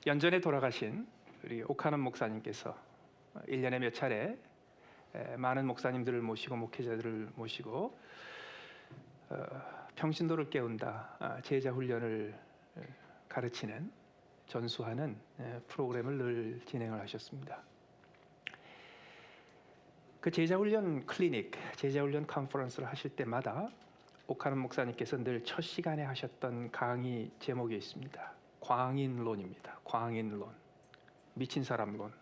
연전에 돌아가신 우리 오카논 목사님께서 1년에 몇 차례 많은 목사님들을 모시고 목회자들을 모시고 평신도를 깨운다 제자 훈련을 가르치는 전수하는 프로그램을 늘 진행을 하셨습니다. 그 제자훈련 클리닉, 제자훈련 컨퍼런스를 하실 때마다 오카논 목사님께서 늘 첫 시간에 하셨던 강의 제목이 있습니다. 광인론입니다. 광인론, 미친 사람론.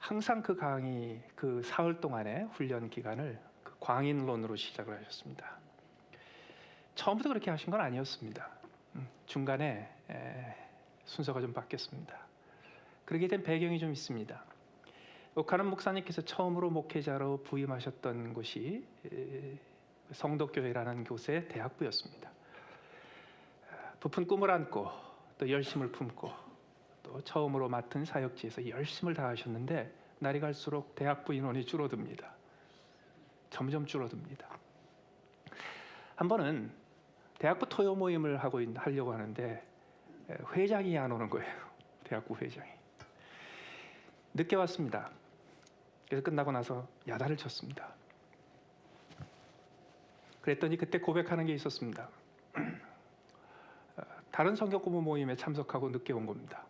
항상 그 강의, 그 사흘 동안의 훈련 기간을 그 광인론으로 시작을 하셨습니다. 처음부터 그렇게 하신 건 아니었습니다. 중간에 순서가 좀 바뀌었습니다. 그렇게 된 배경이 좀 있습니다. 오카논 목사님께서 처음으로 목회자로 부임하셨던 곳이 성덕교회라는 곳의 대학부였습니다. 부푼 꿈을 안고 또 열심을 품고 또 처음으로 맡은 사역지에서 열심을 다하셨는데 날이 갈수록 대학부 인원이 줄어듭니다. 점점 줄어듭니다. 한 번은 대학부 토요 모임을 하려고 하는데 회장이 안 오는 거예요. 대학부 회장이. 늦게 왔습니다. 그래서 끝나고 나서 야단을 쳤습니다. 그랬더니 그때 고백하는 게 있었습니다. 다른 성경 공부 모임에 참석하고 늦게 온 겁니다.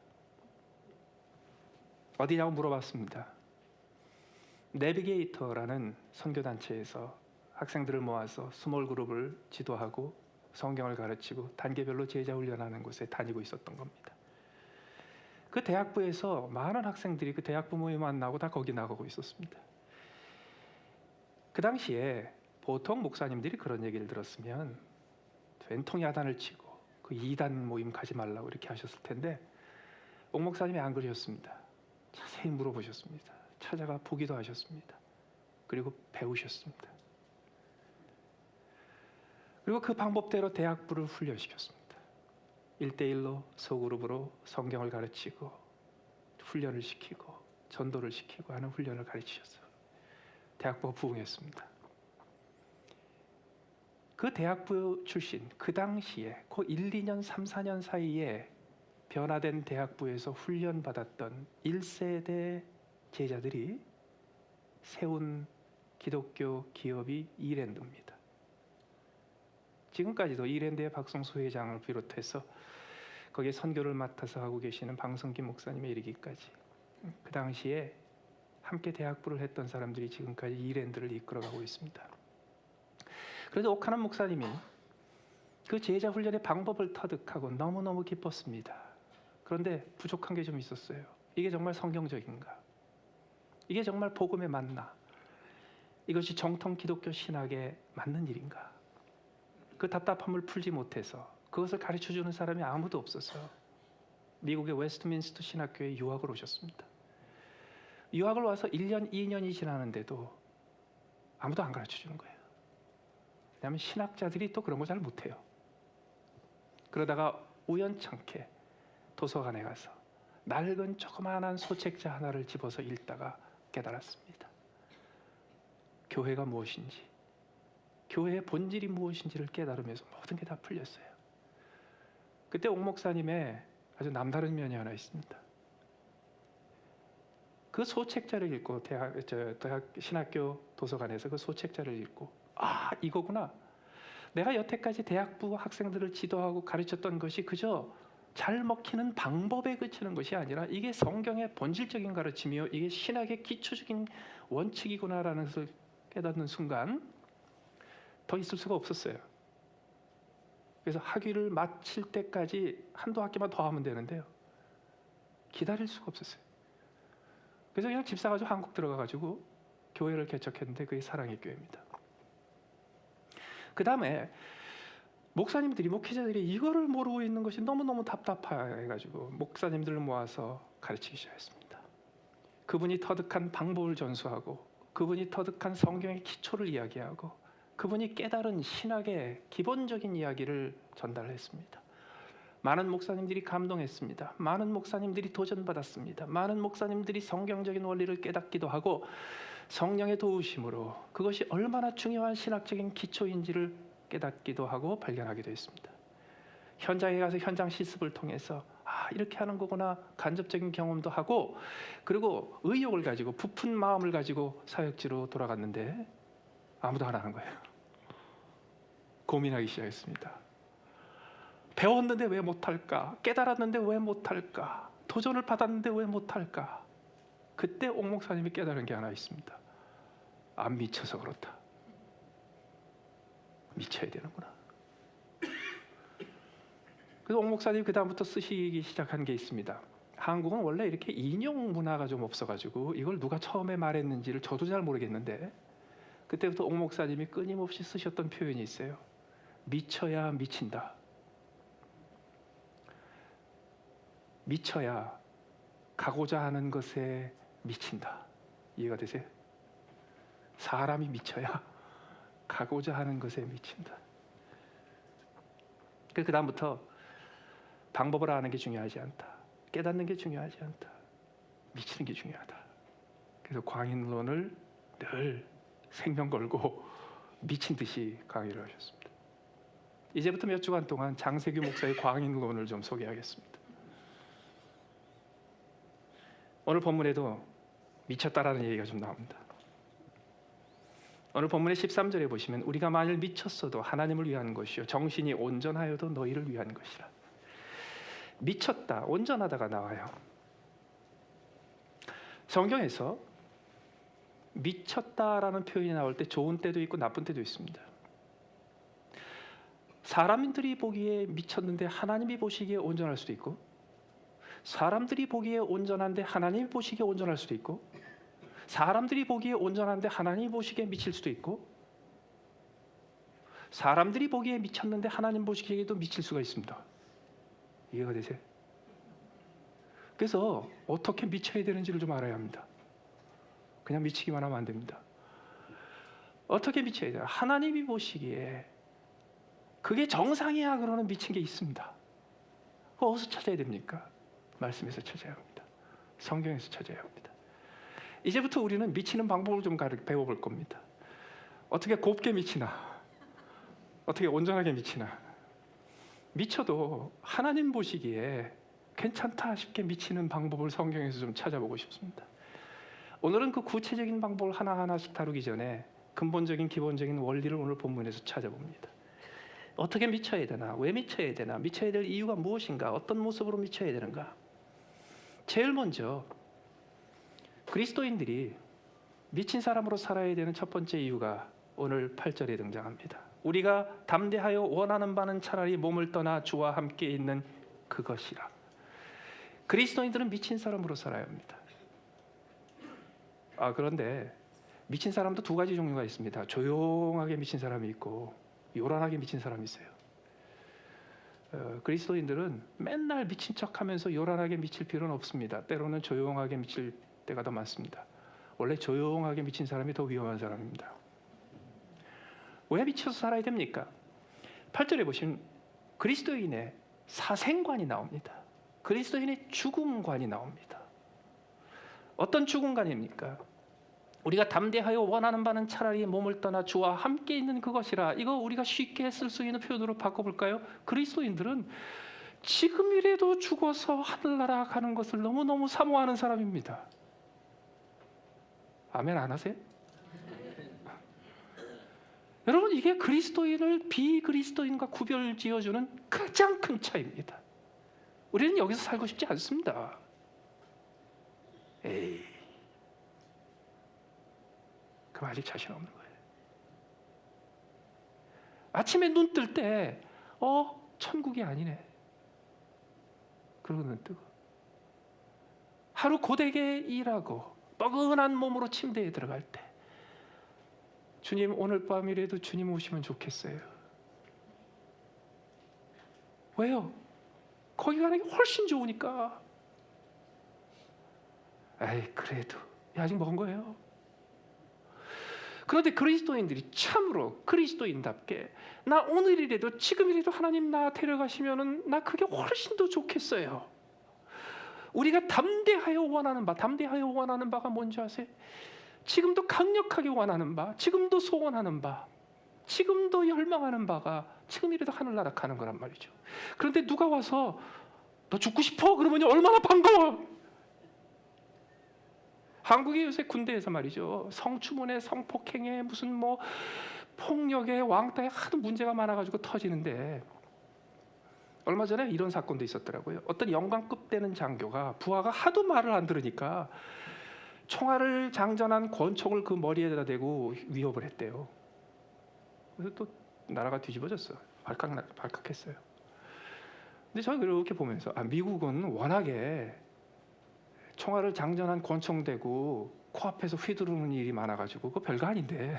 어디냐고 물어봤습니다. 내비게이터라는 선교단체에서 학생들을 모아서 스몰 그룹을 지도하고 성경을 가르치고 단계별로 제자 훈련하는 곳에 다니고 있었던 겁니다. 그 대학부에서 많은 학생들이 그 대학부 모임 만나고 다 거기 나가고 있었습니다. 그 당시에 보통 목사님들이 그런 얘기를 들었으면 된통 야단을 치고 그 2단 모임 가지 말라고 이렇게 하셨을 텐데 옥 목사님이 안 그러셨습니다. 자세히 물어보셨습니다. 찾아가 보기도 하셨습니다. 그리고 배우셨습니다. 그리고 그 방법대로 대학부를 훈련시켰습니다. 1대1로 소그룹으로 성경을 가르치고 훈련을 시키고 전도를 시키고 하는 훈련을 가르치셨어요. 대학부가 부흥했습니다. 그 대학부 출신, 그 당시에 그 1, 2년, 3, 4년 사이에 변화된 대학부에서 훈련받았던 1세대 제자들이 세운 기독교 기업이 이랜드입니다. 지금까지도 이랜드의 박성수 회장을 비롯해서 거기에 선교를 맡아서 하고 계시는 방성기 목사님에 이르기까지 그 당시에 함께 대학부를 했던 사람들이 지금까지 이랜드를 이끌어가고 있습니다. 그래서 오카논 목사님이 그 제자 훈련의 방법을 터득하고 너무너무 기뻤습니다. 그런데 부족한 게 좀 있었어요. 이게 정말 성경적인가? 이게 정말 복음에 맞나? 이것이 정통 기독교 신학에 맞는 일인가? 그 답답함을 풀지 못해서 그것을 가르쳐주는 사람이 아무도 없어서 미국의 웨스트민스터 신학교에 유학을 오셨습니다. 유학을 와서 1년, 2년이 지나는데도 아무도 안 가르쳐주는 거예요. 왜냐하면 신학자들이 또 그런 거 잘 못해요. 그러다가 우연찮게 도서관에 가서 낡은 조그마한 소책자 하나를 집어서 읽다가 깨달았습니다. 교회가 무엇인지, 교회의 본질이 무엇인지를 깨달으면서 모든 게 다 풀렸어요. 그때 옥 목사님의 아주 남다른 면이 하나 있습니다. 그 소책자를 읽고 대학 신학교 도서관에서 그 소책자를 읽고 이거구나. 내가 여태까지 대학부 학생들을 지도하고 가르쳤던 것이 그저 잘 먹히는 방법에 그치는 것이 아니라 이게 성경의 본질적인 가르침이요, 이게 신학의 기초적인 원칙이구나라는 것을 깨닫는 순간 더 있을 수가 없었어요. 그래서 학위를 마칠 때까지 한두 학기만 더 하면 되는데요, 기다릴 수가 없었어요. 그래서 그냥 집 사가지고 한국 들어가가지고 교회를 개척했는데 그게 사랑의 교회입니다. 그 다음에 목사님들이, 목회자들이 이거를 모르고 있는 것이 너무너무 답답해가지고 목사님들을 모아서 가르치기 시작했습니다. 그분이 터득한 방법을 전수하고 그분이 터득한 성경의 기초를 이야기하고 그분이 깨달은 신학의 기본적인 이야기를 전달했습니다. 많은 목사님들이 감동했습니다. 많은 목사님들이 도전받았습니다. 많은 목사님들이 성경적인 원리를 깨닫기도 하고 성령의 도우심으로 그것이 얼마나 중요한 신학적인 기초인지를 깨닫기도 하고 발견하기도 했습니다. 현장에 가서 현장 실습을 통해서 이렇게 하는 거구나 간접적인 경험도 하고, 그리고 의욕을 가지고 부푼 마음을 가지고 사역지로 돌아갔는데 아무도 안 하는 거예요. 고민하기 시작했습니다. 배웠는데 왜 못할까? 깨달았는데 왜 못할까? 도전을 받았는데 왜 못할까? 그때 옥 목사님이 깨달은 게 하나 있습니다. 안 미쳐서 그렇다. 미쳐야 되는구나. 그래서 옥 목사님 그 다음부터 쓰시기 시작한 게 있습니다. 한국은 원래 이렇게 인용 문화가 좀 없어가지고 이걸 누가 처음에 말했는지를 저도 잘 모르겠는데, 그때부터 옥 목사님이 끊임없이 쓰셨던 표현이 있어요. 미쳐야 미친다. 미쳐야 가고자 하는 것에 미친다. 이해가 되세요? 사람이 미쳐야 가고자 하는 것에 미친다. 그 다음부터 방법을 아는 게 중요하지 않다. 깨닫는 게 중요하지 않다. 미치는 게 중요하다. 그래서 광인론을 늘 생명 걸고 미친 듯이 강의를 하셨습니다. 이제부터 몇 주간 동안 장세규 목사의 광인론을 좀 소개하겠습니다. 오늘 본문에도 미쳤다라는 얘기가 좀 나옵니다. 오늘 본문의 13절에 보시면 우리가 만일 미쳤어도 하나님을 위한 것이요 정신이 온전하여도 너희를 위한 것이라. 미쳤다, 온전하다가 나와요. 성경에서 미쳤다라는 표현이 나올 때 좋은 때도 있고 나쁜 때도 있습니다. 사람들이 보기에 미쳤는데 하나님이 보시기에 온전할 수도 있고, 사람들이 보기에 온전한데 하나님이 보시기에 온전할 수도 있고, 사람들이 보기에 온전한데 하나님이 보시기에 미칠 수도 있고, 사람들이 보기에 미쳤는데 하나님 보시기에도 미칠 수가 있습니다. 이해가 되세요? 그래서 어떻게 미쳐야 되는지를 좀 알아야 합니다. 그냥 미치기만 하면 안 됩니다. 어떻게 미쳐야 돼요? 하나님이 보시기에 그게 정상이야 그러는 미친 게 있습니다. 그거 어디서 찾아야 됩니까? 말씀에서 찾아야 합니다. 성경에서 찾아야 합니다. 이제부터 우리는 미치는 방법을 좀 배워볼 겁니다. 어떻게 곱게 미치나, 어떻게 온전하게 미치나. 미쳐도 하나님 보시기에 괜찮다 싶게 미치는 방법을 성경에서 좀 찾아보고 싶습니다. 오늘은 그 구체적인 방법을 하나하나씩 다루기 전에 근본적인 기본적인 원리를 오늘 본문에서 찾아봅니다. 어떻게 미쳐야 되나? 왜 미쳐야 되나? 미쳐야 될 이유가 무엇인가? 어떤 모습으로 미쳐야 되는가? 제일 먼저 그리스도인들이 미친 사람으로 살아야 되는 첫 번째 이유가 오늘 8절에 등장합니다. 우리가 담대하여 원하는 바는 차라리 몸을 떠나 주와 함께 있는 그것이라. 그리스도인들은 미친 사람으로 살아야 합니다. 그런데 미친 사람도 두 가지 종류가 있습니다. 조용하게 미친 사람이 있고 요란하게 미친 사람이 있어요. 그리스도인들은 맨날 미친 척하면서 요란하게 미칠 필요는 없습니다. 때로는 조용하게 미칠 때가 더 많습니다. 원래 조용하게 미친 사람이 더 위험한 사람입니다. 왜 미쳐서 살아야 됩니까? 8절에 보시면 그리스도인의 사생관이 나옵니다. 그리스도인의 죽음관이 나옵니다. 어떤 죽음관입니까? 우리가 담대하여 원하는 바는 차라리 몸을 떠나 주와 함께 있는 그것이라. 이거 우리가 쉽게 쓸 수 있는 표현으로 바꿔볼까요? 그리스도인들은 지금이라도 죽어서 하늘나라 가는 것을 너무너무 사모하는 사람입니다. 아멘 안 하세요? 여러분, 이게 그리스도인을 비그리스도인과 구별 지어주는 가장 큰 차이입니다. 우리는 여기서 살고 싶지 않습니다. 에이, 그 아직 자신 없는 거예요. 아침에 눈 뜰 때 천국이 아니네. 그러고 눈 뜨고 하루 고되게 일하고 뻐근한 몸으로 침대에 들어갈 때 주님, 오늘 밤이라도 주님 오시면 좋겠어요. 왜요? 거기 가는 게 훨씬 좋으니까. 에이, 그래도 아직 먼 거예요. 그런데 그리스도인들이 참으로 그리스도인답게 나 오늘이라도 지금이라도 하나님 나 데려가시면은 나 그게 훨씬 더 좋겠어요. 우리가 담대하여 원하는 바가 뭔지 아세요? 지금도 강력하게 원하는 바, 지금도 소원하는 바, 지금도 열망하는 바가 지금이라도 하늘나라 가는 거란 말이죠. 그런데 누가 와서 너 죽고 싶어? 그러면 얼마나 반가워. 한국의 요새 군대에서 말이죠, 성추문에 성폭행에 무슨 뭐 폭력에 왕따에 하도 문제가 많아가지고 터지는데, 얼마 전에 이런 사건도 있었더라고요. 어떤 영관급 되는 장교가 부하가 하도 말을 안 들으니까 총알을 장전한 권총을 그 머리에다 대고 위협을 했대요. 그래서 또 나라가 뒤집어졌어요. 발칵했어요. 근데 저는 그렇게 보면서 미국은 워낙에 총알을 장전한 권총 대고 코앞에서 휘두르는 일이 많아가지고 그거 별거 아닌데,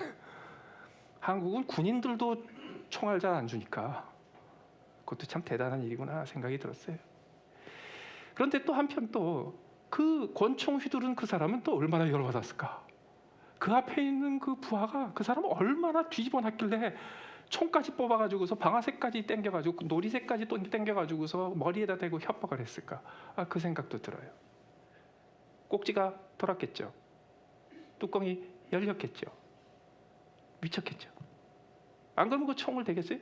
한국은 군인들도 총알 잘 안 주니까 그것도 참 대단한 일이구나 생각이 들었어요. 그런데 또 한편 또 그 권총 휘두른 그 사람은 또 얼마나 열받았을까. 그 앞에 있는 그 부하가 그 사람 얼마나 뒤집어 놨길래 총까지 뽑아가지고서 방아쇠까지 당겨가지고 놀이쇠까지 또 당겨가지고서 머리에다 대고 협박을 했을까. 그 생각도 들어요. 꼭지가 돌았겠죠. 뚜껑이 열렸겠죠. 미쳤겠죠. 안 그러면 그 총을 대겠어요?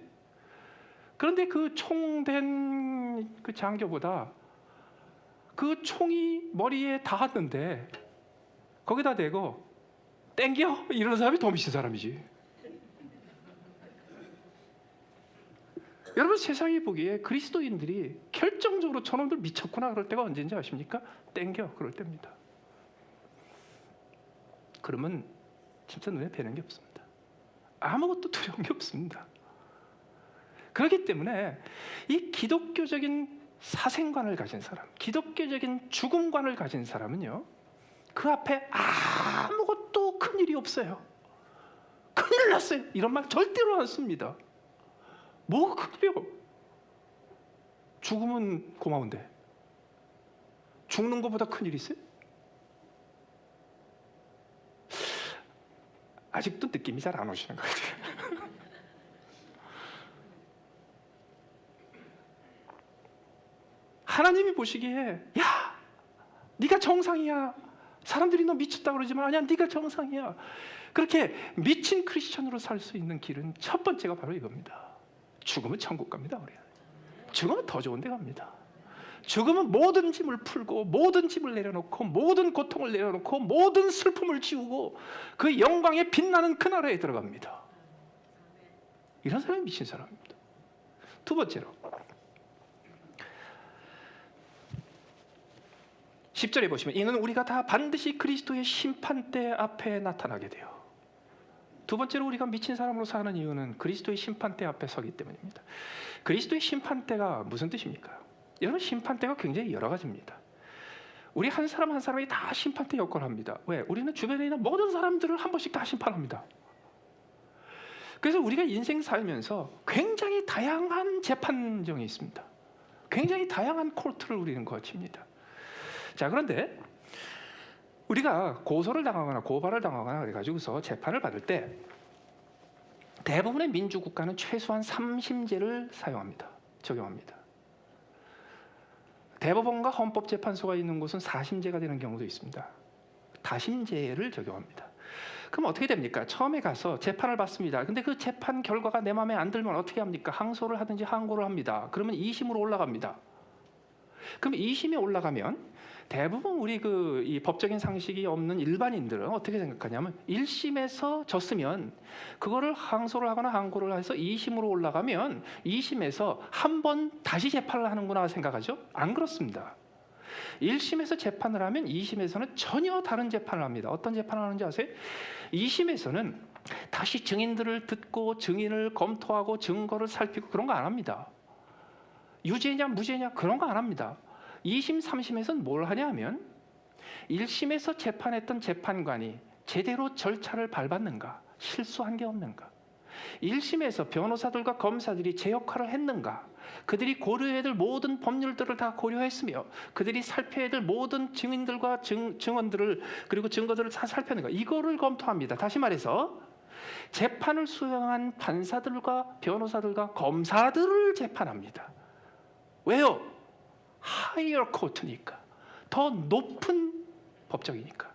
그런데 그 총 댄 그 장교보다 그 총이 머리에 닿았는데 거기다 대고 땡겨 이러는 사람이 더 미친 사람이지. 여러분, 세상이 보기에 그리스도인들이 결정적으로 저놈들 미쳤구나 그럴 때가 언제인지 아십니까? 땡겨 그럴 때입니다. 그러면 진짜 눈에 뵈는 게 없습니다. 아무것도 두려운 게 없습니다. 그렇기 때문에 이 기독교적인 사생관을 가진 사람, 기독교적인 죽음관을 가진 사람은요, 그 앞에 아무것도 큰일이 없어요. 큰일 났어요 이런 말 절대로 안 씁니다. 뭐가 큰일이요? 죽으면 고마운데 죽는 것보다 큰일 있어요? 아직도 느낌이 잘 안 오시는 것 같아요. 하나님이 보시기에 야, 네가 정상이야. 사람들이 너 미쳤다 그러지만 아니야, 네가 정상이야. 그렇게 미친 크리스천으로 살 수 있는 길은 첫 번째가 바로 이겁니다. 죽으면 천국 갑니다. 우리는 죽으면 더 좋은 데 갑니다. 죽으면 모든 짐을 풀고 모든 짐을 내려놓고 모든 고통을 내려놓고 모든 슬픔을 지우고 그 영광에 빛나는 그 나라에 들어갑니다. 이런 사람이 미친 사람입니다. 두 번째로 10절에 보시면 이는 우리가 다 반드시 그리스도의 심판대 앞에 나타나게 돼요. 두 번째로 우리가 미친 사람으로 사는 이유는 그리스도의 심판대 앞에 서기 때문입니다. 그리스도의 심판대가 무슨 뜻입니까? 여러분, 심판대가 굉장히 여러 가지입니다. 우리 한 사람 한 사람이 다 심판대 역할을 합니다. 왜? 우리는 주변에 있는 모든 사람들을 한 번씩 다 심판합니다. 그래서 우리가 인생 살면서 굉장히 다양한 재판정이 있습니다. 굉장히 다양한 코트를 우리는 거칩니다. 자, 그런데 우리가 고소를 당하거나 고발을 당하거나 그래가지고서 재판을 받을 때 대부분의 민주국가는 최소한 3심제를 사용합니다. 적용합니다. 대법원과 헌법재판소가 있는 곳은 4심제가 되는 경우도 있습니다. 다심제를 적용합니다. 그럼 어떻게 됩니까? 처음에 가서 재판을 받습니다. 근데 그 재판 결과가 내 마음에 안 들면 어떻게 합니까? 항소를 하든지 항고를 합니다. 그러면 2심으로 올라갑니다. 그럼 2심에 올라가면 대부분 우리 이 법적인 상식이 없는 일반인들은 어떻게 생각하냐면 1심에서 졌으면 그거를 항소를 하거나 항고를 해서 2심으로 올라가면 2심에서 한 번 다시 재판을 하는구나 생각하죠? 안 그렇습니다. 1심에서 재판을 하면 2심에서는 전혀 다른 재판을 합니다. 어떤 재판을 하는지 아세요? 2심에서는 다시 증인들을 듣고 증인을 검토하고 증거를 살피고 그런 거 안 합니다. 유죄냐 무죄냐 그런 거 안 합니다. 2심, 3심에서는 뭘 하냐 하면 1심에서 재판했던 재판관이 제대로 절차를 밟았는가, 실수한 게 없는가, 1심에서 변호사들과 검사들이 제 역할을 했는가, 그들이 고려해야 될 모든 법률들을 다 고려했으며 그들이 살펴야 될 모든 증인들과 증언들을 그리고 증거들을 다 살펴는가, 이거를 검토합니다. 다시 말해서 재판을 수행한 판사들과 변호사들과 검사들을 재판합니다. 왜요? 하이어 코트니까, 더 높은 법정이니까.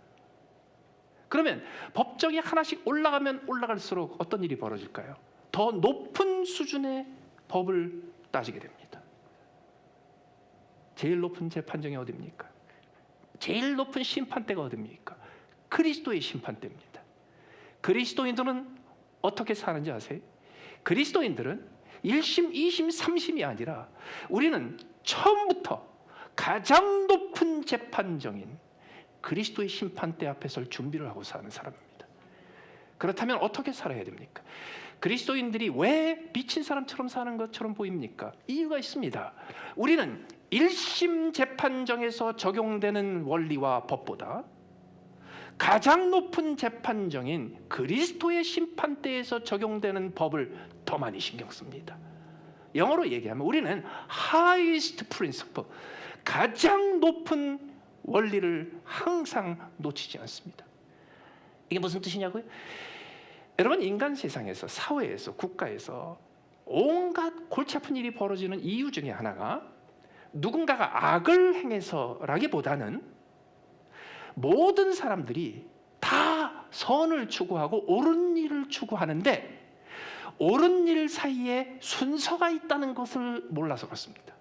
그러면 법정이 하나씩 올라가면 올라갈수록 어떤 일이 벌어질까요? 더 높은 수준의 법을 따지게 됩니다. 제일 높은 재판정이 어디입니까? 제일 높은 심판대가 어디입니까? 그리스도의 심판대입니다. 그리스도인들은 어떻게 사는지 아세요? 그리스도인들은 1심, 2심, 3심이 아니라 우리는 처음부터 가장 높은 재판정인 그리스도의 심판대 앞에 설 준비를 하고 사는 사람입니다. 그렇다면 어떻게 살아야 됩니까? 그리스도인들이 왜 미친 사람처럼 사는 것처럼 보입니까? 이유가 있습니다. 우리는 1심 재판정에서 적용되는 원리와 법보다 가장 높은 재판정인 그리스도의 심판대에서 적용되는 법을 더 많이 신경 씁니다. 영어로 얘기하면 우리는 highest principle, 가장 높은 원리를 항상 놓치지 않습니다. 이게 무슨 뜻이냐고요? 여러분, 인간 세상에서, 사회에서, 국가에서 온갖 골치 아픈 일이 벌어지는 이유 중에 하나가 누군가가 악을 행해서라기보다는 모든 사람들이 다 선을 추구하고 옳은 일을 추구하는데 옳은 일 사이에 순서가 있다는 것을 몰라서 그렇습니다.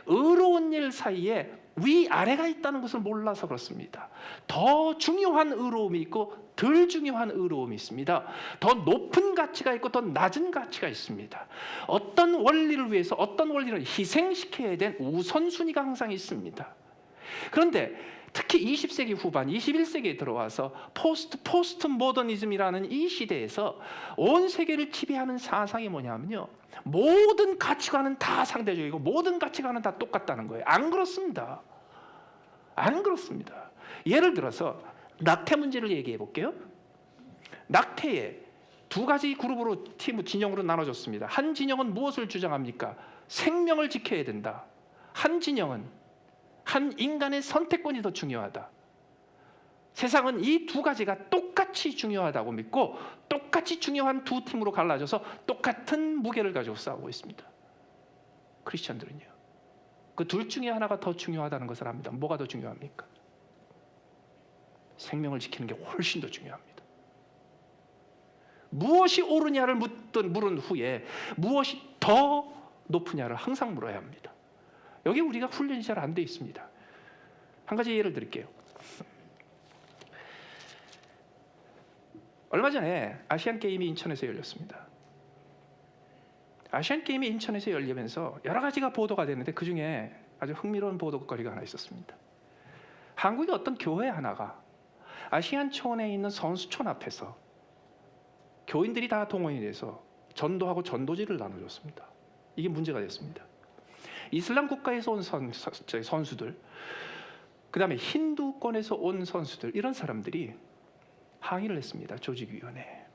의로운 일 사이에 위아래가 있다는 것을 몰라서 그렇습니다. 더 중요한 의로움이 있고 덜 중요한 의로움이 있습니다. 더 높은 가치가 있고 더 낮은 가치가 있습니다. 어떤 원리를 위해서 어떤 원리를 희생시켜야 된 우선순위가 항상 있습니다. 그런데 특히 20세기 후반, 21세기에 들어와서 포스트 모더니즘이라는 이 시대에서 온 세계를 지배하는 사상이 뭐냐면요, 모든 가치관은 다 상대적이고 모든 가치관은 다 똑같다는 거예요. 안 그렇습니다. 안 그렇습니다. 예를 들어서 낙태 문제를 얘기해 볼게요. 낙태에 두 가지 그룹으로 진영으로 나눠졌습니다. 한 진영은 무엇을 주장합니까? 생명을 지켜야 된다. 한 진영은 한 인간의 선택권이 더 중요하다. 세상은 이 두 가지가 똑같이 중요하다고 믿고 똑같이 중요한 두 팀으로 갈라져서 똑같은 무게를 가지고 싸우고 있습니다. 크리스천들은요, 그 둘 중에 하나가 더 중요하다는 것을 압니다. 뭐가 더 중요합니까? 생명을 지키는 게 훨씬 더 중요합니다. 무엇이 옳으냐를 물은 후에 무엇이 더 높으냐를 항상 물어야 합니다. 여기 우리가 훈련이 잘 안 돼 있습니다. 한 가지 예를 드릴게요. 얼마 전에 아시안 게임이 인천에서 열렸습니다. 아시안 게임이 인천에서 열리면서 여러 가지가 보도가 되는데 그 중에 아주 흥미로운 보도거리가 하나 있었습니다. 한국의 어떤 교회 하나가 아시안촌에 있는 선수촌 앞에서 교인들이 다 동원이 돼서 전도하고 전도지를 나눠줬습니다. 이게 문제가 됐습니다. 이슬람 국가에서 온 선수들, 그 다음에 힌두권에서 온 선수들, 이런 사람들이 항의를 했습니다. 조직위원회에.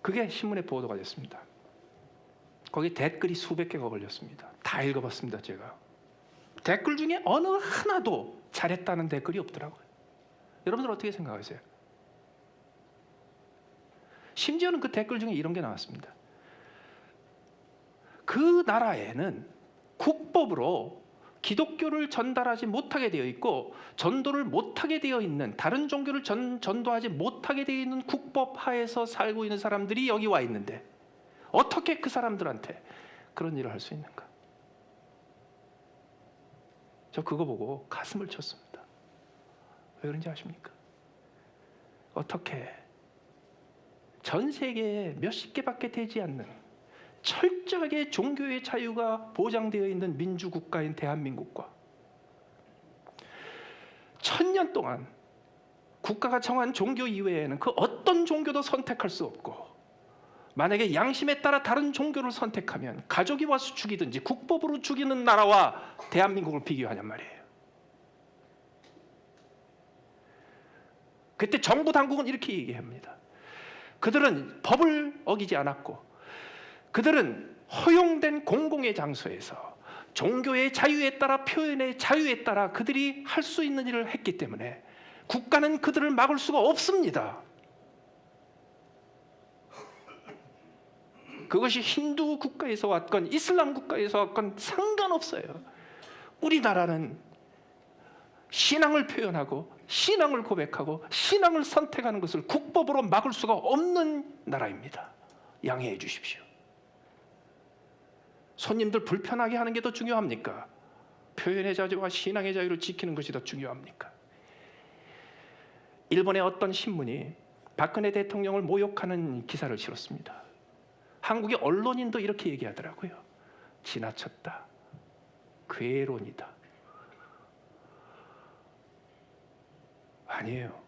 그게 신문에 보도가 됐습니다. 거기 댓글이 수백 개가 걸렸습니다. 다 읽어봤습니다. 제가. 댓글 중에 어느 하나도 잘했다는 댓글이 없더라고요. 여러분들 어떻게 생각하세요? 심지어는 그 댓글 중에 이런 게 나왔습니다. 그 나라에는 국법으로 기독교를 전달하지 못하게 되어 있고 전도를 못하게 되어 있는, 다른 종교를 전도하지 못하게 되어 있는 국법 하에서 살고 있는 사람들이 여기 와 있는데 어떻게 그 사람들한테 그런 일을 할 수 있는가? 저 그거 보고 가슴을 쳤습니다. 왜 그런지 아십니까? 어떻게 전 세계에 몇십 개밖에 되지 않는 철저하게 종교의 자유가 보장되어 있는 민주국가인 대한민국과 1000년 동안 국가가 정한 종교 이외에는 그 어떤 종교도 선택할 수 없고, 만약에 양심에 따라 다른 종교를 선택하면 가족이 와서 죽이든지 국법으로 죽이는 나라와 대한민국을 비교하냔 말이에요. 그때 정부 당국은 이렇게 얘기합니다. 그들은 법을 어기지 않았고 그들은 허용된 공공의 장소에서 종교의 자유에 따라, 표현의 자유에 따라 그들이 할 수 있는 일을 했기 때문에 국가는 그들을 막을 수가 없습니다. 그것이 힌두 국가에서 왔건 이슬람 국가에서 왔건 상관없어요. 우리나라는 신앙을 표현하고 신앙을 고백하고 신앙을 선택하는 것을 국법으로 막을 수가 없는 나라입니다. 양해해 주십시오. 손님들 불편하게 하는 게 더 중요합니까? 표현의 자유와 신앙의 자유를 지키는 것이 더 중요합니까? 일본의 어떤 신문이 박근혜 대통령을 모욕하는 기사를 실었습니다. 한국의 언론인도 이렇게 얘기하더라고요. 지나쳤다. 괴론이다. 아니에요.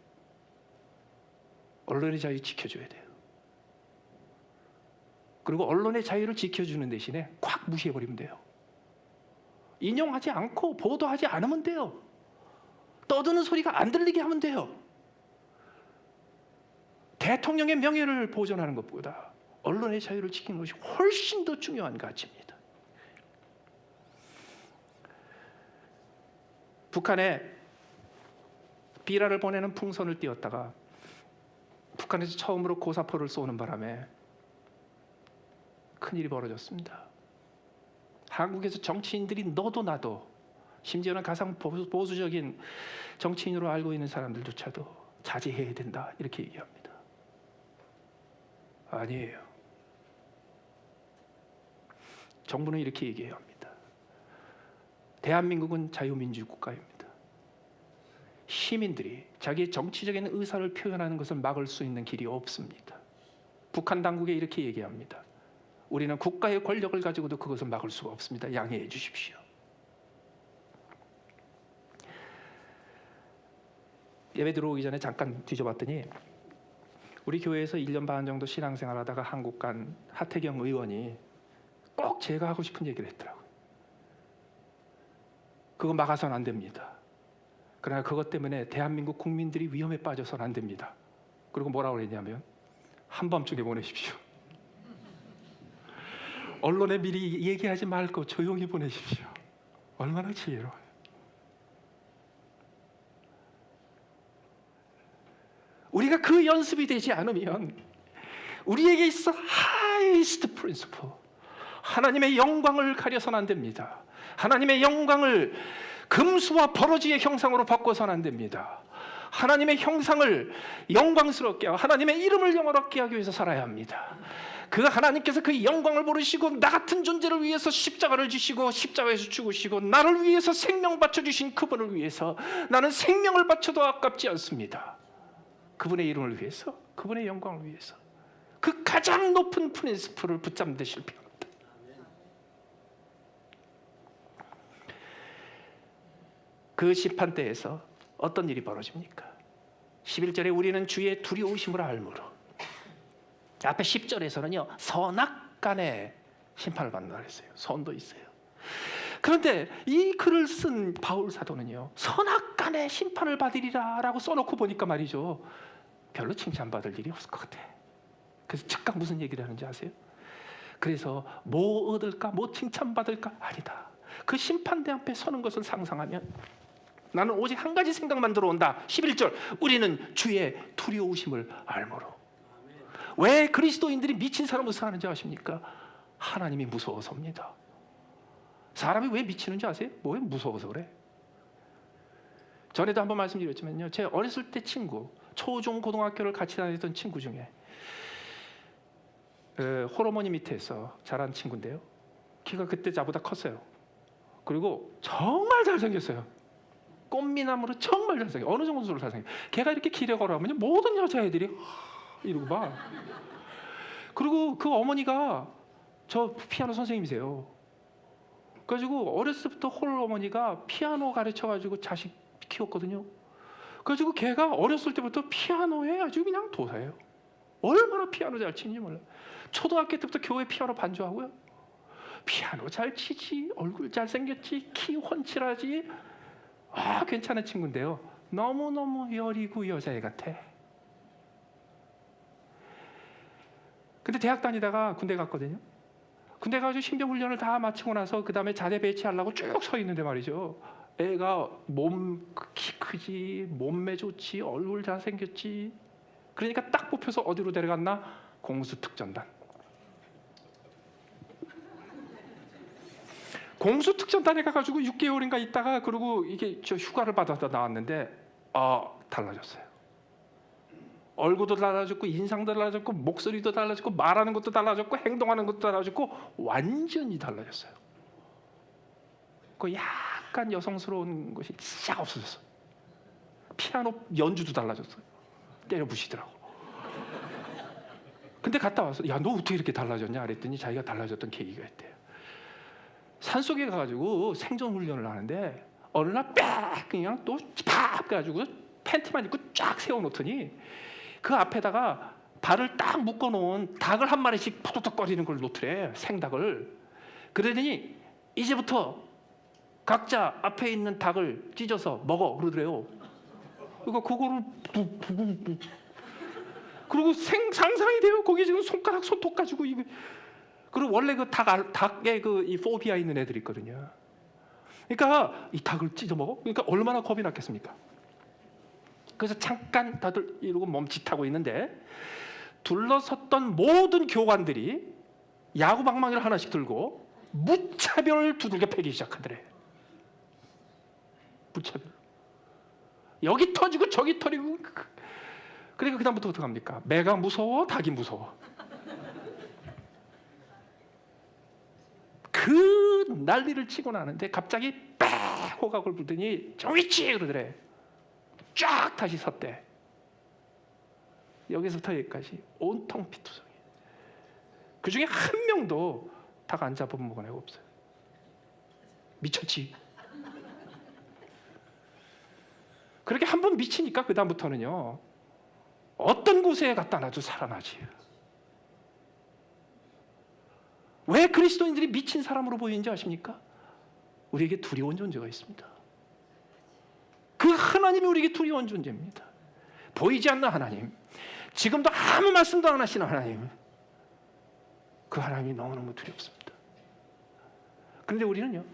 언론의 자유 지켜줘야 돼요. 그리고 언론의 자유를 지켜주는 대신에 콱 무시해버리면 돼요. 인용하지 않고 보도하지 않으면 돼요. 떠드는 소리가 안 들리게 하면 돼요. 대통령의 명예를 보존하는 것보다 언론의 자유를 지키는 것이 훨씬 더 중요한 가치입니다. 북한에 비라를 보내는 풍선을 띄웠다가 북한에서 처음으로 고사포를 쏘는 바람에 큰일이 벌어졌습니다. 한국에서 정치인들이 너도 나도, 심지어는 가장 보수적인 정치인으로 알고 있는 사람들조차도 자제해야 된다 이렇게 얘기합니다. 아니에요. 정부는 이렇게 얘기해야 합니다. 대한민국은 자유민주 국가입니다. 시민들이 자기의 정치적인 의사를 표현하는 것을 막을 수 있는 길이 없습니다. 북한 당국에 이렇게 얘기합니다. 우리는 국가의 권력을 가지고도 그것을 막을 수가 없습니다. 양해해 주십시오. 예배 들어오기 전에 잠깐 뒤져봤더니 우리 교회에서 1년 반 정도 신앙생활하다가 한국 간 하태경 의원이 꼭 제가 하고 싶은 얘기를 했더라고요. 그거 막아서는 안 됩니다. 그러나 그것 때문에 대한민국 국민들이 위험에 빠져서는 안 됩니다. 그리고 뭐라고 했냐면 한밤중에 보내십시오. 언론에 미리 얘기하지 말고 조용히 보내십시오. 얼마나 지혜로워요. 우리가 그 연습이 되지 않으면 우리에게 있어 highest principle, 하나님의 영광을 가려서는 안 됩니다. 하나님의 영광을 금수와 버러지의 형상으로 바꿔서는 안 됩니다. 하나님의 형상을 영광스럽게 하고 하나님의 이름을 영화롭게 하기 위해서 살아야 합니다. 그 하나님께서 그 영광을 모르시고 나 같은 존재를 위해서 십자가를 지시고 십자가에서 죽으시고 나를 위해서 생명 바쳐주신 그분을 위해서 나는 생명을 바쳐도 아깝지 않습니다. 그분의 이름을 위해서, 그분의 영광을 위해서 그 가장 높은 프린시플을 붙잡는 데 실패합니다. 그 심판대에서 어떤 일이 벌어집니까? 11절에 우리는 주의 두려우심을 알므로, 앞에 10절에서는요 선악간의 심판을 받는다 그랬어요. 선도 있어요. 그런데 이 글을 쓴 바울 사도는요 선악간의 심판을 받으리라 라고 써놓고 보니까 말이죠 별로 칭찬받을 일이 없을 것 같아. 그래서 즉각 무슨 얘기를 하는지 아세요? 그래서 뭐 얻을까? 뭐 칭찬받을까? 아니다. 그 심판대 앞에 서는 것을 상상하면 나는 오직 한 가지 생각만 들어온다. 11절 우리는 주의 두려우심을 알므로. 왜 그리스도인들이 미친 사람으로 사는지 아십니까? 하나님이 무서워서입니다. 사람이 왜 미치는지 아세요? 왜 무서워서 그래? 전에도 한번 말씀드렸지만요 제 어렸을 때 친구, 초중 고등학교를 같이 다녔던 친구 중에 홀어머니 밑에서 자란 친구인데요 키가 그때 저보다 컸어요. 그리고 정말 잘생겼어요. 꽃미남으로 정말 잘생겨. 어느 정도로 잘생겨. 걔가 이렇게 길에 걸어가면 모든 여자애들이 이러고 막. 그리고 그 어머니가 저 피아노 선생님이세요. 그래가지고 어렸을 때부터 홀 어머니가 피아노 가르쳐가지고 자식 키웠거든요. 그래가지고 걔가 어렸을 때부터 피아노에 아주 그냥 도사예요. 얼마나 피아노 잘 치는지 몰라요. 초등학교 때부터 교회 피아노 반주하고요. 피아노 잘 치지, 얼굴 잘생겼지, 키 훤칠하지. 아 괜찮은 친구인데요 너무너무 여리고 여자애 같아. 근데 대학 다니다가 군대 갔거든요. 군대 가서 신병훈련을 다 마치고 나서 그 다음에 자대 배치하려고 쭉 서 있는데 말이죠 애가 몸 키 크지, 몸매 좋지, 얼굴 잘생겼지. 그러니까 딱 뽑혀서 어디로 데려갔나? 공수특전단. 공수특전단에 가가지고 6개월인가 있다가 그리고 이게 저 휴가를 받아서 나왔는데 달라졌어요. 얼굴도 달라졌고 인상도 달라졌고 목소리도 달라졌고 말하는 것도 달라졌고 행동하는 것도 달라졌고 완전히 달라졌어요. 그 약간 여성스러운 것이 싹 없어졌어요. 피아노 연주도 달라졌어요. 때려 부시더라고. 근데 갔다 와서 야, 너 어떻게 이렇게 달라졌냐 그랬더니 자기가 달라졌던 계기가 있대요. 산속에 가가지고 생존 훈련을 하는데 어느 날 빽 그냥 또 팍 가지고 팬티만 입고 쫙 세워놓더니 그 앞에다가 발을 딱 묶어놓은 닭을 한 마리씩 푸덕거리는 걸 놓더래. 생닭을. 그러더니 이제부터 각자 앞에 있는 닭을 찢어서 먹어 그러더래요. 그러니까 그거를 그리고 상상이 돼요. 거기 지금 손가락 손톱 가지고 이거. 그리고 원래 그 닭의 그 이 포비아 있는 애들이 있거든요. 그러니까 이 닭을 찢어 먹어. 그러니까 얼마나 겁이 났겠습니까? 그래서 잠깐 다들 이러고 멈칫하고 있는데 둘러섰던 모든 교관들이 야구 방망이를 하나씩 들고 무차별 두들겨 패기 시작하더래. 무차별. 여기 터지고 저기 터지고. 그러니까 그다음부터 어떻게 합니까? 매가 무서워, 닭이 무서워. 그 난리를 치고 나는데 갑자기 빽 호각을 불더니 정위치 그러더래. 쫙 다시 섰대. 여기서부터 여기까지 온통 피투성이. 그 중에 한 명도 닭 안 잡아먹은 애가 없어요. 미쳤지. 그렇게 한 번 미치니까 그 다음부터는요 어떤 곳에 갖다 놔도 살아나지. 왜 그리스도인들이 미친 사람으로 보이는지 아십니까? 우리에게 두려운 존재가 있습니다. 그 하나님이 우리에게 두려운 존재입니다. 보이지 않는 하나님, 지금도 아무 말씀도 안 하시는 하나님, 그 하나님이 너무너무 두렵습니다. 그런데 우리는요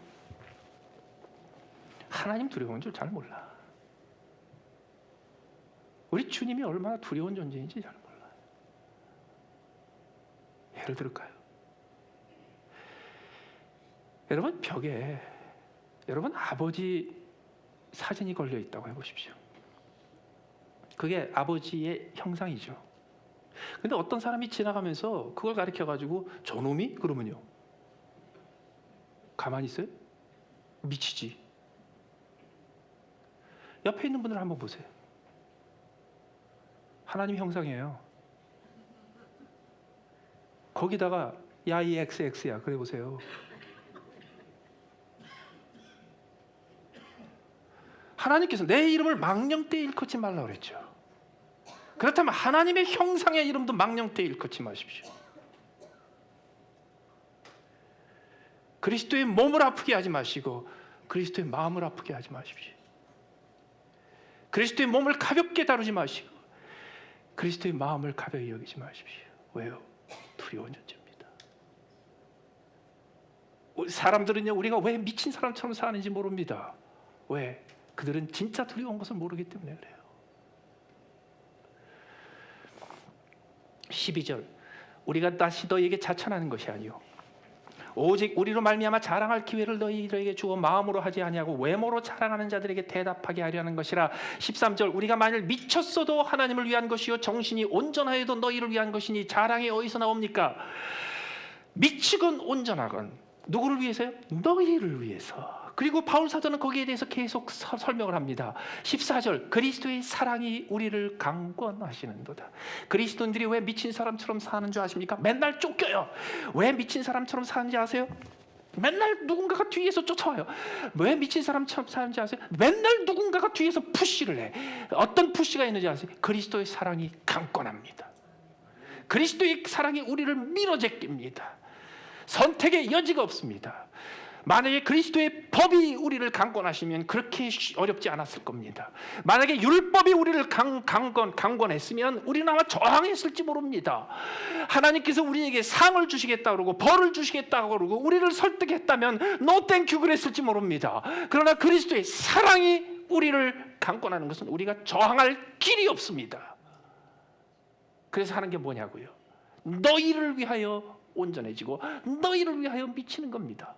하나님 두려운 줄 잘 몰라. 우리 주님이 얼마나 두려운 존재인지 잘 몰라요. 예를 들을까요? 여러분 벽에 여러분 아버지 사진이 걸려 있다고 해보십시오. 그게 아버지의 형상이죠. 근데 어떤 사람이 지나가면서 그걸 가리켜가지고 저놈이? 그러면요 가만히 있어요? 미치지. 옆에 있는 분을 한번 보세요. 하나님 형상이에요. 거기다가 야 이 XX야 그래 보세요. 하나님께서 내 이름을 망령되이 일컫지 말라 그랬죠. 그렇다면 하나님의 형상의 이름도 망령되이 일컫지 마십시오. 그리스도의 몸을 아프게 하지 마시고 그리스도의 마음을 아프게 하지 마십시오. 그리스도의 몸을 가볍게 다루지 마시고 그리스도의 마음을 가벼이 여기지 마십시오. 왜요? 두려운 존재입니다. 사람들은요 우리가 왜 미친 사람처럼 사는지 모릅니다. 왜? 그들은 진짜 두려운 것을 모르기 때문에 그래요. 12절 우리가 다시 너희에게 자천하는 것이 아니요 오직 우리로 말미암아 자랑할 기회를 너희들에게 주어 마음으로 하지 아니하고 외모로 자랑하는 자들에게 대답하게 하려 하는 것이라. 13절 우리가 만일 미쳤어도 하나님을 위한 것이요 정신이 온전하여도 너희를 위한 것이니 자랑이 어디서 나옵니까? 미치건 온전하건 누구를 위해서요? 너희를 위해서. 그리고 바울 사도는 거기에 대해서 계속 설명을 합니다. 14절 그리스도의 사랑이 우리를 강권하시는도다. 그리스도인들이 왜 미친 사람처럼 사는 줄 아십니까? 맨날 쫓겨요. 왜 미친 사람처럼 사는지 아세요? 맨날 누군가가 뒤에서 쫓아와요. 왜 미친 사람처럼 사는지 아세요? 맨날 누군가가 뒤에서 푸시를 해. 어떤 푸시가 있는지 아세요? 그리스도의 사랑이 강권합니다. 그리스도의 사랑이 우리를 밀어제낍니다. 선택의 여지가 없습니다. 만약에 그리스도의 법이 우리를 강권하시면 그렇게 어렵지 않았을 겁니다. 만약에 율법이 우리를 강권했으면 우리는 아마 저항했을지 모릅니다. 하나님께서 우리에게 상을 주시겠다고 그러고 벌을 주시겠다고 그러고 우리를 설득했다면 no thank you 그랬을지 모릅니다. 그러나 그리스도의 사랑이 우리를 강권하는 것은 우리가 저항할 길이 없습니다. 그래서 하는 게 뭐냐고요? 너희를 위하여 온전해지고 너희를 위하여 미치는 겁니다.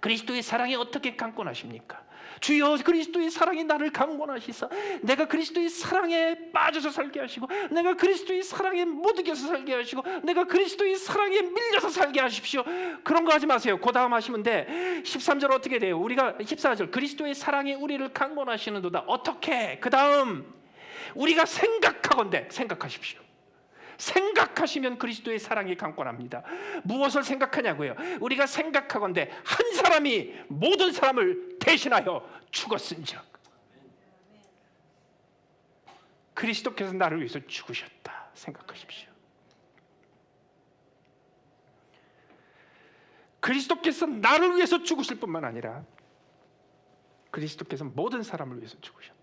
그리스도의 사랑에 어떻게 강권하십니까? 주여 그리스도의 사랑이 나를 강권하시사 내가 그리스도의 사랑에 빠져서 살게 하시고 내가 그리스도의 사랑에 못 이겨서 살게 하시고 내가 그리스도의 사랑에 밀려서 살게 하십시오. 그런 거 하지 마세요. 그 다음 하시면 돼. 13절 어떻게 돼요? 우리가 14절 그리스도의 사랑이 우리를 강권하시는도다. 어떻게? 그 다음 우리가 생각하건대 생각하십시오. 생각하시면 그리스도의 사랑이 강권합니다. 무엇을 생각하냐고요? 우리가 생각하건대 한 사람이 모든 사람을 대신하여 죽었은즉 그리스도께서 나를 위해서 죽으셨다. 생각하십시오. 그리스도께서 나를 위해서 죽으실 뿐만 아니라 그리스도께서 모든 사람을 위해서 죽으셨다.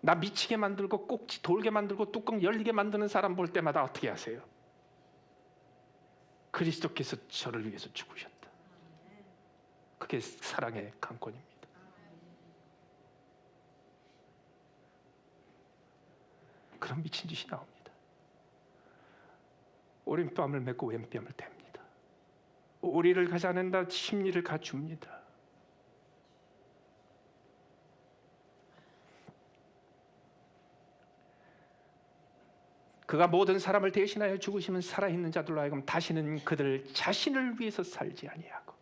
나 미치게 만들고 꼭지 돌게 만들고 뚜껑 열리게 만드는 사람 볼 때마다 어떻게 하세요? 그리스도께서 저를 위해서 죽으셨다. 그게 사랑의 강권입니다. 그런 미친 짓이 나옵니다. 오른뺨을 맺고 왼뺨을 댑니다. 오리를 가자는다 심리를 갖춥니다. 그가 모든 사람을 대신하여 죽으시면 살아있는 자들로 하여금 다시는 그들 자신을 위해서 살지 아니하고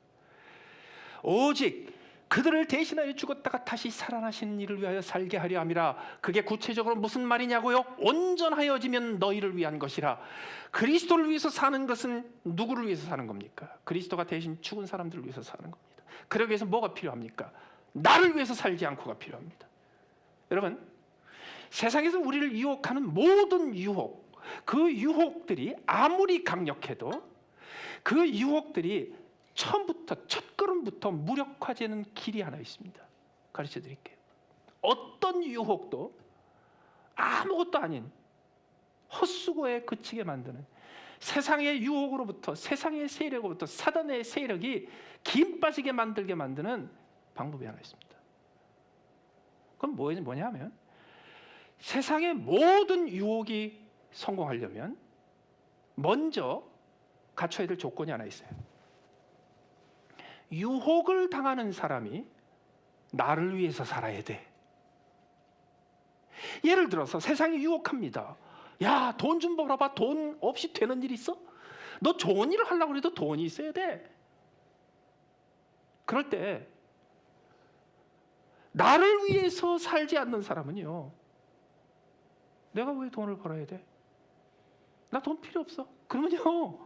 오직 그들을 대신하여 죽었다가 다시 살아나신 이를 위하여 살게 하려 함이라. 그게 구체적으로 무슨 말이냐고요? 온전하여지면 너희를 위한 것이라. 그리스도를 위해서 사는 것은 누구를 위해서 사는 겁니까? 그리스도가 대신 죽은 사람들을 위해서 사는 겁니다. 그러기 위해서 뭐가 필요합니까? 나를 위해서 살지 않고가 필요합니다. 여러분 세상에서 우리를 유혹하는 모든 유혹, 그 유혹들이 아무리 강력해도 그 유혹들이 처음부터 첫걸음부터 무력화되는 길이 하나 있습니다. 가르쳐 드릴게요. 어떤 유혹도 아무것도 아닌 헛수고에 그치게 만드는 세상의 유혹으로부터 세상의 세력으로부터 사단의 세력이 김 빠지게 만들게 만드는 방법이 하나 있습니다. 그건 뭐냐면 세상의 모든 유혹이 성공하려면 먼저 갖춰야 될 조건이 하나 있어요. 유혹을 당하는 사람이 나를 위해서 살아야 돼. 예를 들어서 세상이 유혹합니다. 야, 돈 좀 벌어봐. 돈 없이 되는 일 있어? 너 좋은 일을 하려고 해도 돈이 있어야 돼. 그럴 때 나를 위해서 살지 않는 사람은요, 내가 왜 돈을 벌어야 돼? 나 돈 필요 없어. 그러면요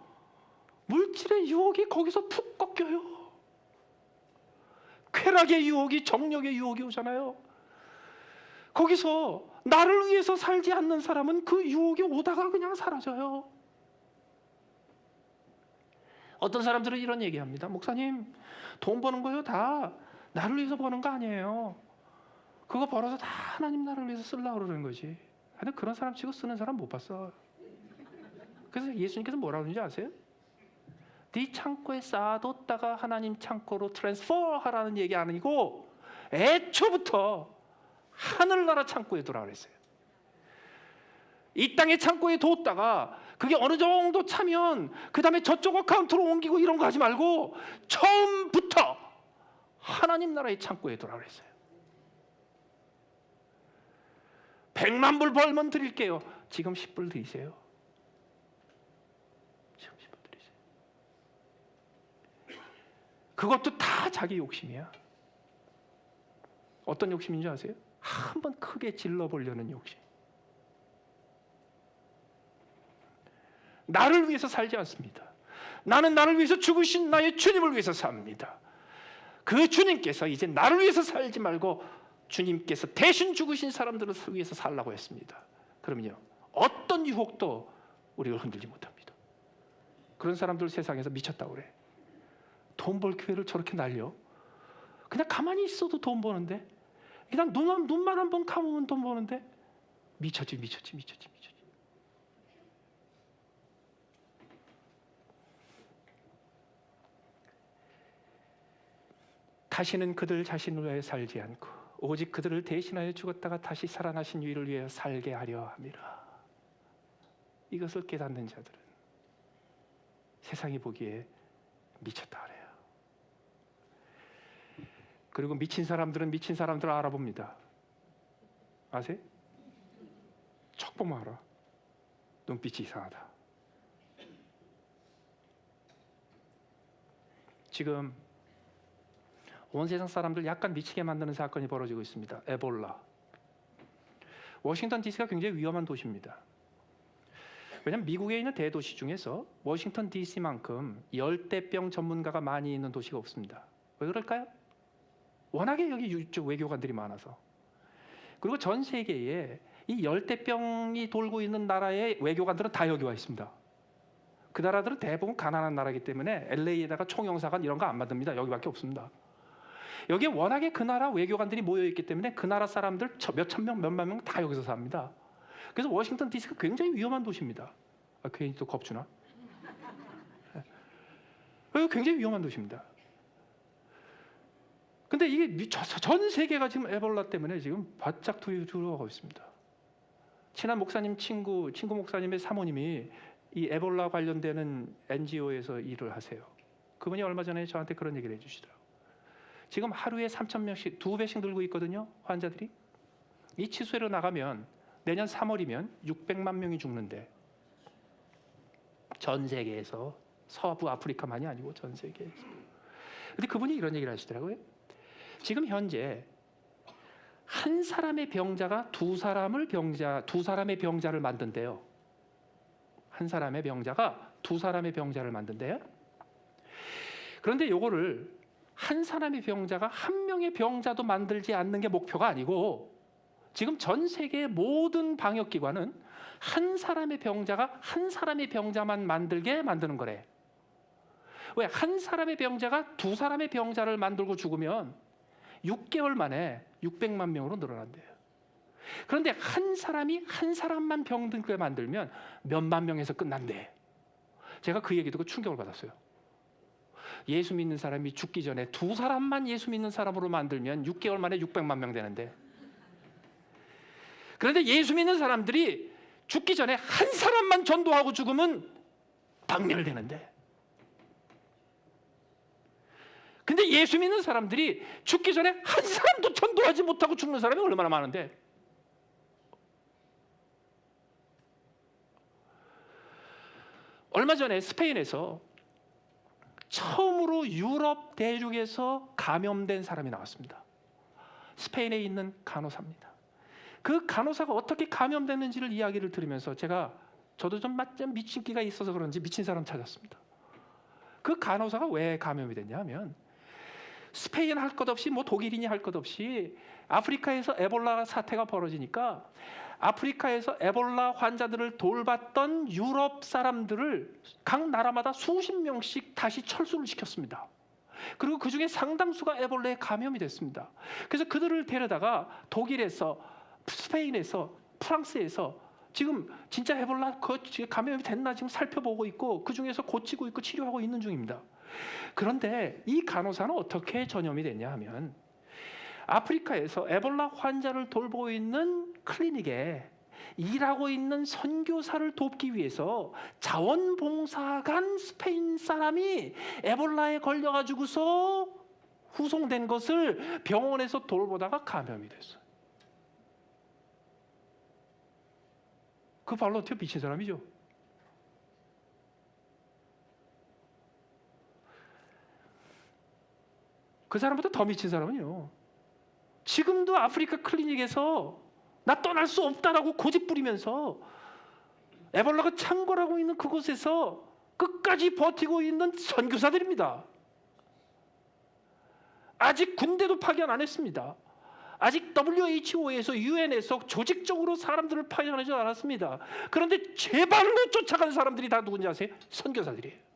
물질의 유혹이 거기서 푹 꺾여요. 쾌락의 유혹이 정력의 유혹이 오잖아요. 거기서 나를 위해서 살지 않는 사람은 그 유혹이 오다가 그냥 사라져요. 어떤 사람들은 이런 얘기합니다. 목사님, 돈 버는 거요 다 나를 위해서 버는 거 아니에요. 그거 벌어서 다 하나님 나라를 위해서 쓰려고 그러는 거지. 근데 그런 사람 치고 쓰는 사람 못 봤어. 그래서 예수님께서 뭐라고 그러는지 아세요? 네 창고에 쌓아뒀다가 하나님 창고로 트랜스퍼 하라는 얘기 아니고 애초부터 하늘나라 창고에 두라 그랬어요. 이 땅의 창고에 뒀다가 그게 어느 정도 차면 그 다음에 저쪽 어카운트로 옮기고 이런 거 하지 말고 처음부터 하나님 나라의 창고에 두라 그랬어요. 100만 불 벌면 드릴게요. 지금 10불 드리세요. 지금 10불 드리세요. 그것도 다 자기 욕심이야. 어떤 욕심인지 아세요? 한번 크게 질러보려는 욕심. 나를 위해서 살지 않습니다. 나는 나를 위해서 죽으신 나의 주님을 위해서 삽니다. 그 주님께서 이제 나를 위해서 살지 말고 주님께서 대신 죽으신 사람들을 위해서 살라고 했습니다. 그러면요 어떤 유혹도 우리를 흔들지 못합니다. 그런 사람들 세상에서 미쳤다고 그래. 돈 벌 기회를 저렇게 날려. 그냥 가만히 있어도 돈 버는데, 그냥 눈만 한번 감으면 돈 버는데, 미쳤지. 다시는 그들 자신을 위해 살지 않고 오직 그들을 대신하여 죽었다가 다시 살아나신 이를 위해 살게 하려 함이라. 이것을 깨닫는 자들은 세상이 보기에 미쳤다 그래요. 그리고 미친 사람들은 미친 사람들을 알아봅니다. 아세요? 척 보면 알아. 눈빛이 이상하다. 지금 온 세상 사람들 약간 미치게 만드는 사건이 벌어지고 있습니다. 에볼라. 워싱턴 DC가 굉장히 위험한 도시입니다. 왜냐하면 미국에 있는 대도시 중에서 워싱턴 DC만큼 열대병 전문가가 많이 있는 도시가 없습니다. 왜 그럴까요? 워낙에 여기 이쪽 외교관들이 많아서. 그리고 전 세계에 이 열대병이 돌고 있는 나라의 외교관들은 다 여기 와 있습니다. 그 나라들은 대부분 가난한 나라이기 때문에 LA에다가 총영사관 이런 거 안 만듭니다. 여기밖에 없습니다. 여기에 워낙에 그 나라 외교관들이 모여있기 때문에 그 나라 사람들 몇천 명, 몇만 명 다 여기서 삽니다. 그래서 워싱턴 DC가 굉장히 위험한 도시입니다. 괜히 또 겁주나? 굉장히 위험한 도시입니다. 근데 이게 전 세계가 지금 에볼라 때문에 지금 바짝 두려워하고 있습니다. 친한 목사님 친구 목사님의 사모님이 이 에볼라 관련되는 NGO에서 일을 하세요. 그분이 얼마 전에 저한테 그런 얘기를 해주시더라고요. 지금 하루에 3,000명씩 2배씩 늘고 있거든요. 환자들이. 이 치수로 나가면 내년 3월이면 600만 명이 죽는데 전 세계에서 서부 아프리카만이 아니고 전 세계에서. 근데 그분이 이런 얘기를 하시더라고요. 지금 현재 한 사람의 병자가 두 사람의 병자를 만든대요. 한 사람의 병자가 두 사람의 병자를 만든대요. 그런데 요거를 한 사람의 병자가 한 명의 병자도 만들지 않는 게 목표가 아니고 지금 전 세계의 모든 방역기관은 한 사람의 병자가 한 사람의 병자만 만들게 만드는 거래. 왜? 한 사람의 병자가 두 사람의 병자를 만들고 죽으면 6개월 만에 600만 명으로 늘어난대요. 그런데 한 사람이 한 사람만 병들게 만들면 몇만 명에서 끝난대. 제가 그 얘기 듣고 충격을 받았어요. 예수 믿는 사람이 죽기 전에 두 사람만 예수 믿는 사람으로 만들면 6개월 만에 600만 명 되는데, 그런데 예수 믿는 사람들이 죽기 전에 한 사람만 전도하고 죽으면 박멸되는데, 근데 예수 믿는 사람들이 죽기 전에 한 사람도 전도하지 못하고 죽는 사람이 얼마나 많은데, 얼마 전에 스페인에서 처음으로 유럽 대륙에서 감염된 사람이 나왔습니다. 스페인에 있는 간호사입니다. 그 간호사가 어떻게 감염됐는지를 이야기를 들으면서 저도 좀 미친 끼가 있어서 그런지 미친 사람 찾았습니다. 그 간호사가 왜 감염이 됐냐 하면 스페인 할 것 없이 독일인이 할 것 없이 아프리카에서 에볼라 사태가 벌어지니까 아프리카에서 에볼라 환자들을 돌봤던 유럽 사람들을 각 나라마다 수십 명씩 다시 철수를 시켰습니다. 그리고 그중에 상당수가 에볼라에 감염이 됐습니다. 그래서 그들을 데려다가 독일에서, 스페인에서, 프랑스에서 지금 진짜 에볼라 감염이 됐나 지금 살펴보고 있고 그중에서 고치고 있고 치료하고 있는 중입니다. 그런데 이 간호사는 어떻게 전염이 됐냐 하면 아프리카에서 에볼라 환자를 돌보고 있는 클리닉에 일하고 있는 선교사를 돕기 위해서 자원봉사관 스페인 사람이 에볼라에 걸려가지고서 후송된 것을 병원에서 돌보다가 감염이 됐어요. 그 발로 미친 사람이죠. 그 사람보다 더 미친 사람은요, 지금도 아프리카 클리닉에서 나 떠날 수 없다라고 고집 부리면서 에볼라가 창궐하고 있는 그곳에서 끝까지 버티고 있는 선교사들입니다. 아직 군대도 파견 안 했습니다. 아직 WHO에서 UN에서 조직적으로 사람들을 파견하지 않았습니다. 그런데 제발로 쫓아간 사람들이 다 누군지 아세요? 선교사들이에요.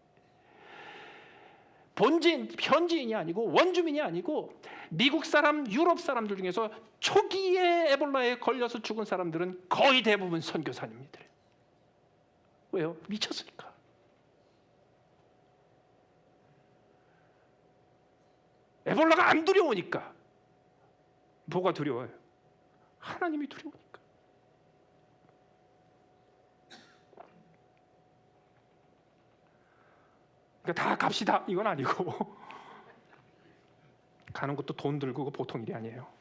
현지인이 아니고 원주민이 아니고 미국 사람, 유럽 사람들 중에서 초기에 에볼라에 걸려서 죽은 사람들은 거의 대부분 선교사님들. 왜요? 미쳤으니까. 에볼라가 안 두려우니까. 뭐가 두려워요? 하나님이 두려우니까. 그러니까 다 갑시다 이건 아니고 가는 것도 돈 들고 보통 일이 아니에요.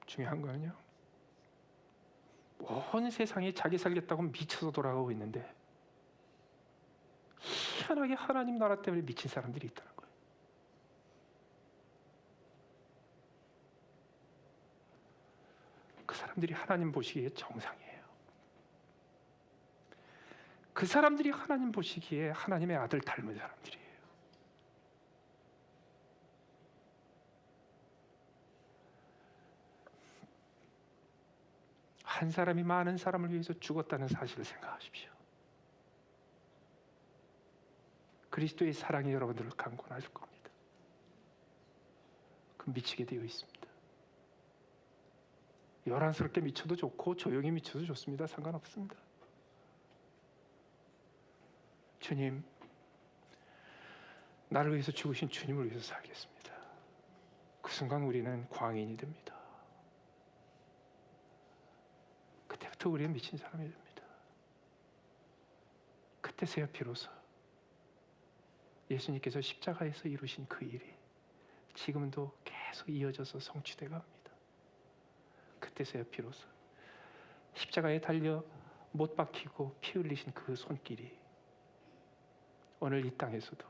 중요한 거는요, 온 세상이 자기 살겠다고 미쳐서 돌아가고 있는데 희한하게 하나님 나라 때문에 미친 사람들이 있다는 거예요. 그 사람들이 하나님 보시기에 정상이에요. 그 사람들이 하나님 보시기에 하나님의 아들 닮은 사람들이에요. 한 사람이 많은 사람을 위해서 죽었다는 사실을 생각하십시오. 그리스도의 사랑이 여러분들을 강권하실 겁니다. 그 미치게 되어 있습니다. 요란스럽게 미쳐도 좋고 조용히 미쳐도 좋습니다. 상관없습니다. 주님, 나를 위해서 죽으신 주님을 위해서 살겠습니다. 그 순간 우리는 광인이 됩니다. 그때부터 우리는 미친 사람이 됩니다. 그때서야 비로소 예수님께서 십자가에서 이루신 그 일이 지금도 계속 이어져서 성취돼 갑니다. 그때서야 비로소 십자가에 달려 못 박히고 피 흘리신 그 손길이 오늘 이 땅에서도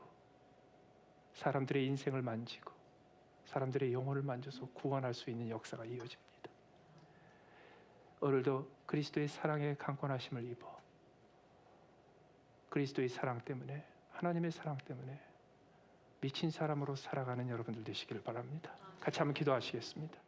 사람들의 인생을 만지고 사람들의 영혼을 만져서 구원할 수 있는 역사가 이어집니다. 오늘도 그리스도의 사랑에 강권하심을 입어 그리스도의 사랑 때문에, 하나님의 사랑 때문에 미친 사람으로 살아가는 여러분들 되시기를 바랍니다. 같이 한번 기도하시겠습니다.